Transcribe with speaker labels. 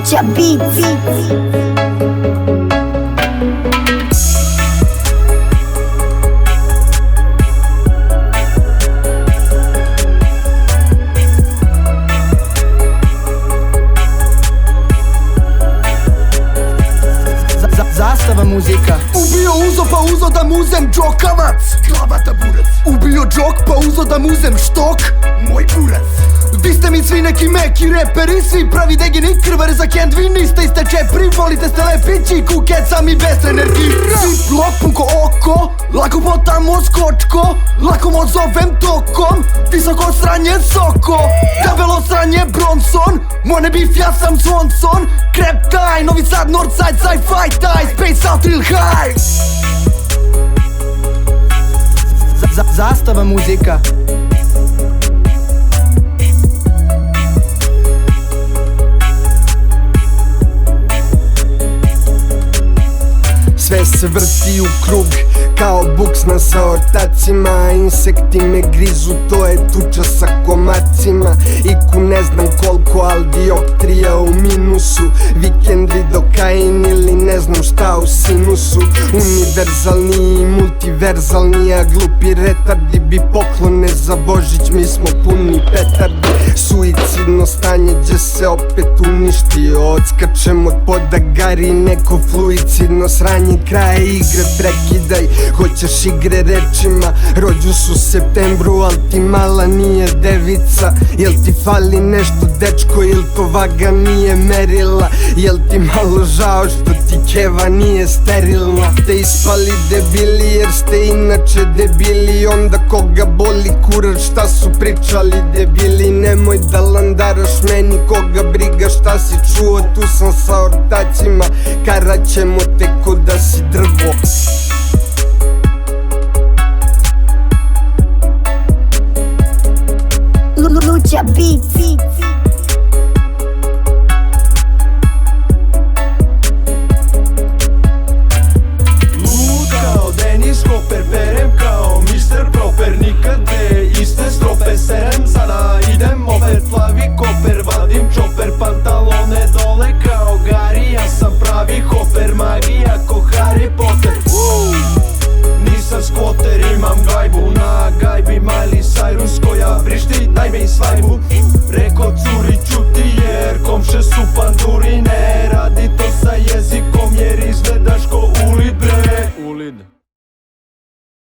Speaker 1: Lucia Beats.
Speaker 2: Zastava muzika.
Speaker 3: Ubio uzo pa uzo da mu uzem džokavac, glavata burac. Ubio džok pa uzo da mu uzem štok, moj burac. Vi ste mi svi neki meki reperi, svi pravi degini, krvari za kendvi. Niste iste čepri, volite ste lepići, kukeca mi bez energiji. Svi blok pun ko oko, lako potamo skočko, lako mo zovem tokom, visoko sranje soko, debelo sranje Bronson, mone bif ja sam Swanson. Krep taj, Novi Sad, Northside, sci-fi taj, space out real high.
Speaker 2: Zastava muzika.
Speaker 4: Sve se vrti u krug kao buksna sa ortacima. Insekti me grizu, to je tuča sa komacima. IQ ne znam koliko, al dioptrija u minusu. Vikendi dokain ili ne znam šta u sinusu. Univerzalni i multiverzalni, a glupi retardi bi poklone za Božić, mi smo puni petardi. Suicidno stanje gdje se opet uništio. Odskačem od poda gari, neko fluicidno sranje. Kraj igre prekidaj, hoćeš igre rečima. Rođu su u septembru, al ti mala nije devica. Jel ti fali nešto dečko, il to vaga nije merila? Jel ti malo žao što ti keva nije sterilna? Te ispali debili jer ste inače debili. Onda koga boli kurac šta su pričali debili. Nemoj da landaraš meni, koga briga šta si čuo. Tu sam sa ortacima, karaćemo te ko da si drvo.
Speaker 1: Lucia Beats.
Speaker 5: Lud kao Dennis Hopper, perem kao Mr. Proper. Nikade iste strofe serem, sada idem opet. Plavi koper, vadim čoper, pantalone dole kao Gari. Ja sam pravi hoper, magija ko Harry Potter. Nisam skvoter, imam gajbu na gajbi. Miley Cyrus koja vrišti, daj mi svajbu. Reko curi čuti jer komše su panduri.